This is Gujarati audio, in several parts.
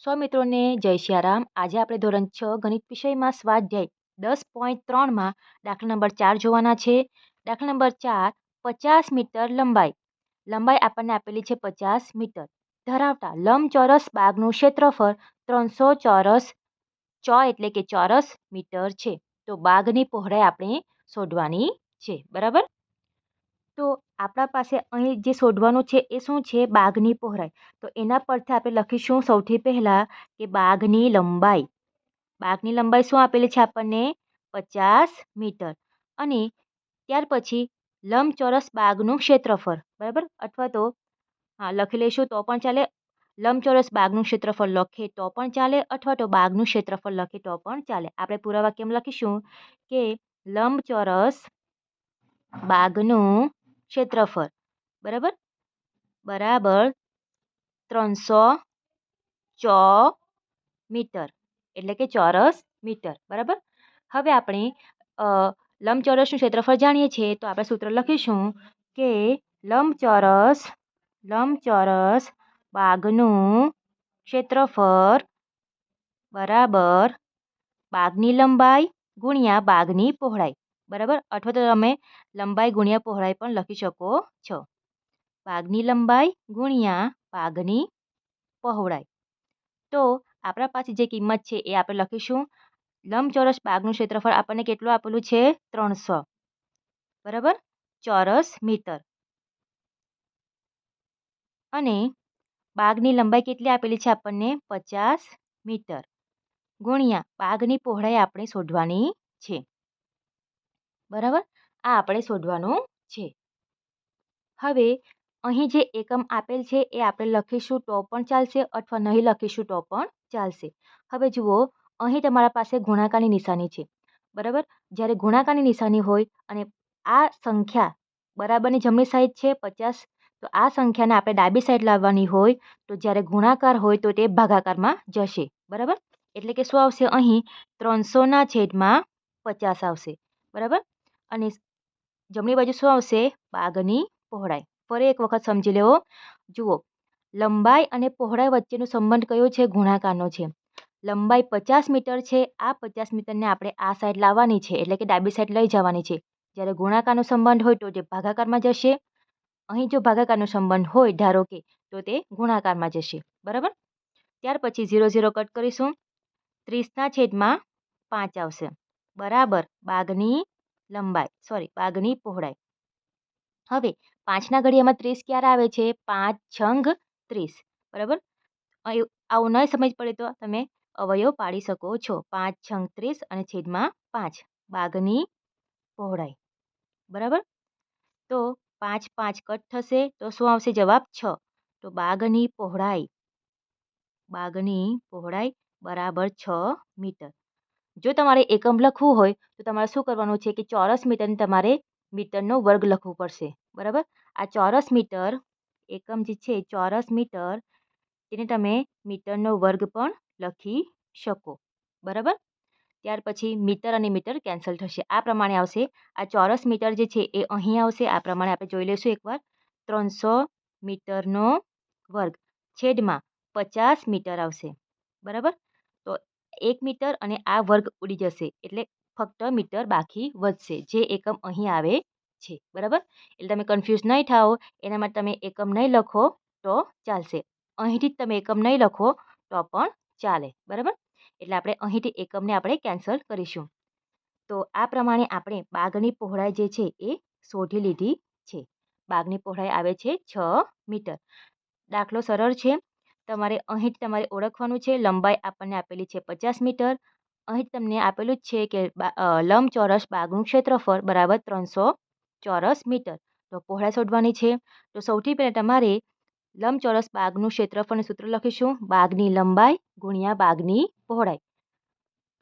સ્વામિત્રોને જય સિયારામ. આજે આપણે ધોરણ 6 ગણિત વિષયમાં સ્વાધ્યાય 10.3માં દાખલા નંબર 4 જોવાના છે. દાખલા નંબર 4, 50 મીટર લંબાઈ. લંબાઈ આપણને આપેલી છે 50 મીટર ધરાવતા લંબચોરસ બાગનું ક્ષેત્રફળ 300 એટલે કે ચોરસ મીટર છે. તો બાગની પહોળાઈ આપણે શોધવાની છે. બરાબર. તો આપણા પાસે અહીં જે શોધવાનું છે એ શું છે? બાગની પહોળાઈ. તો એના પરથી આપણે લખીશું સૌથી પહેલાં કે બાગની લંબાઈ. બાગની લંબાઈ શું આપેલી છે આપણને? 50 મીટર. અને ત્યાર પછી લંબચોરસ બાગનું ક્ષેત્રફળ. બરાબર. અથવા તો લખી લઈશું તો પણ ચાલે. લંબચોરસ બાગનું ક્ષેત્રફળ લખે તો પણ ચાલે, અથવા તો બાગનું ક્ષેત્રફળ લખે તો પણ ચાલે. આપણે પૂરા વાક્યમાં લખીશું કે લંબચોરસ બાગનું ક્ષેત્રફળ બરાબર 300 મીટર એટલે કે ચોરસ મીટર. બરાબર. હવે આપણે લંબચોરસનું ક્ષેત્રફળ જાણીએ છીએ, તો આપણે સૂત્ર લખીશું કે લંબચોરસ બાગનું ક્ષેત્રફળ બરાબર બાગની લંબાઈ ગુણ્યા બાગની પહોળાઈ. બરાબર. અથવા તો તમે લંબાઈ ગુણ્યા પહોળાઈ પણ લખી શકો છો. બાગની લંબાઈ ગુણ્યા બાગની પહોળાઈ. તો આપણા પાસે જે કિંમત છે એ આપણે લખીશું. લંબચોરસ બાગનું ક્ષેત્રફળ આપણને કેટલું આપેલું છે? 300 બરાબર ચોરસ મીટર. અને બાગની લંબાઈ કેટલી આપેલી છે આપણને? 50 મીટર ગુણ્યા બાગની પહોળાઈ આપણે શોધવાની છે. બરાબર. આ આપણે શોધવાનું છે. હવે અહીં જે એકમ આપેલ છે એ આપણે લખીશું તો પણ ચાલશે, અથવા નહીં લખીશું તો પણ ચાલશે. હવે જુઓ, અહીં તમારા પાસે ગુણાકારની નિશાની છે. બરાબર. જ્યારે ગુણાકારની નિશાની હોય અને આ સંખ્યા બરાબરની જમણી સાઈડ છે 50, તો આ સંખ્યાને આપણે ડાબી સાઈડ લાવવાની હોય, તો જ્યારે ગુણાકાર હોય તો તે ભાગાકારમાં જશે. બરાબર. એટલે કે શું આવશે? અહીં 300/50 આવશે. બરાબર. અને જમણી બાજુ શું આવશે? બાગની પહોળાઈ. ફરી એક વખત સમજી લેવો. જુઓ, લંબાઈ અને પહોળાઈ વચ્ચેનો સંબંધ કયો છે? ગુણાકારનો છે. લંબાઈ 50 મીટર છે. આ 50 મીટરને આપણે આ સાઈડ લાવવાની છે, એટલે કે ડાબી સાઈડ લઈ જવાની છે. જ્યારે ગુણાકારનો સંબંધ હોય તો તે ભાગાકારમાં જશે. અહીં જો ભાગાકારનો સંબંધ હોય ધારો કે, તો તે ગુણાકારમાં જશે. બરાબર. ત્યાર પછી 0 0 કટ કરીશું. 30/5 આવશે. બરાબર બાગની પહોળાઈ. હવે 5ના ઘડિયામાં 30 ક્યારે આવે છે? 5 છંગ 30. બરાબર. આવું નહીં સમજ પડે તો તમે અવયવ પાડી શકો છો. 5 છંગ 30 અને છેદમાં 5 બાગની પહોળાઈ. બરાબર. તો 5 5 કટ થશે તો શું આવશે જવાબ? 6. તો બાગની પહોળાઈ બરાબર 6 મીટર. જો તમારે એકમ લખવું હોય તો તમારે શું કરવાનું છે કે ચોરસ મીટરને તમારે મીટરનો વર્ગ લખવું પડશે. બરાબર. આ ચોરસ મીટર એકમ જે છે ચોરસ મીટર, તેને તમે મીટરનો વર્ગ પણ લખી શકો. બરાબર. ત્યાર પછી મીટર અને મીટર કેન્સલ થશે. આ પ્રમાણે આવશે. આ ચોરસ મીટર જે છે એ અહીં આવશે. આ પ્રમાણે આપણે જોઈ લઈશું એકવાર. 300 મીટરનો વર્ગ છેદમાં 50 મીટર આવશે. બરાબર. તો 1 મીટર અને આ વર્ગ ઉડી જશે, એટલે ફક્ત મીટર બાકી વધશે, જે એકમ અહીં આવે છે. બરાબર. એટલે તમે કન્ફ્યુઝ નહીં થાઓ, એના માટે તમે એકમ નહીં લખો તો ચાલશે. અહીંથી જ તમે એકમ નહીં લખો તો પણ ચાલે. બરાબર. એટલે આપણે અહીંથી એકમને આપણે કેન્સલ કરીશું. તો આ પ્રમાણે આપણે બાગની પહોળાઈ જે છે એ શોધી લીધી છે. બાગની પહોળાઈ આવે છે 6 મીટર. દાખલો સરળ છે. અહીં તમારે ઓળખવાનું છે. લંબાઈ આપણને આપેલી છે 50 મીટર. અહીં તમને આપેલું જ છે કે લંબચોરસ બાગનું ક્ષેત્રફળ બરાબર 300 ચોરસ મીટર. તો પહોળાઈ શોધવાની છે. તો સૌથી પહેલાં તમારે લંબચોરસ બાગનું ક્ષેત્રફળનું સૂત્ર લખીશું. બાગની લંબાઈ ગુણ્યા બાગની પહોળાઈ.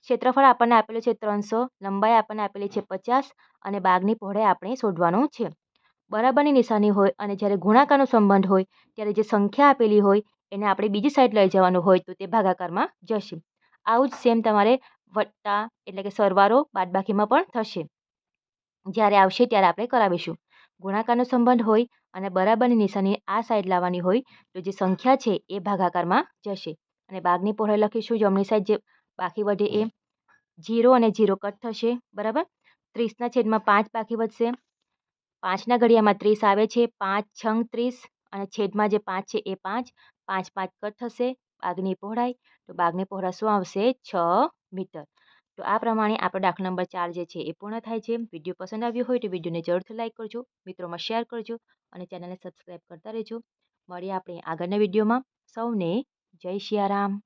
ક્ષેત્રફળ આપણને આપેલું છે 300, લંબાઈ આપણને આપેલી છે 50 અને બાગની પહોળાઈ આપણે શોધવાનું છે. બરાબરની નિશાની હોય અને જ્યારે ગુણાકારનો સંબંધ હોય ત્યારે જે સંખ્યા આપેલી હોય એને આપણે બીજી સાઈડ લઈ જવાનું હોય તો તે ભાગાકારમાં જશે. આવું જ સેમ તમારે વત્તા એટલે કે સરવાળો બાદબાકીમાં પણ થશે. જ્યારે આવશે ત્યારે આપણે કરાવીશું. ગુણાકારનો સંબંધ હોય અને બરાબરની નિશાની આ સાઈડ લાવવાની હોય તો જે સંખ્યા છે એ ભાગાકારમાં જશે. અને બાગની પહોળાઈ લખીશું. જમણી સાઈડ જે બાકી વધે એ 0 અને 0 કટ થશે. બરાબર. 30/5 બાકી વધશે. 5ના ઘડિયામાં 30 આવે છે. 5 છંગ 30 અને છેદમાં જે 5 છે એ 5. 5 5 કટ થશે. બાગની પહોળાઈ, તો બાગની પહોળાઈ શું આવશે? 6 મીટર. તો આ પ્રમાણે આપણો દાખલા નંબર 4 જે છે એ પૂર્ણ થાય છે. વિડીયો પસંદ આવ્યો હોય તો વિડીયોને જરૂરથી લાઈક કરજો, મિત્રોમાં શેર કરજો અને ચેનલને સબસ્ક્રાઈબ કરતા રહેજો. મળીએ આપણે આગળના વિડીયોમાં. સૌને જય સિયારામ.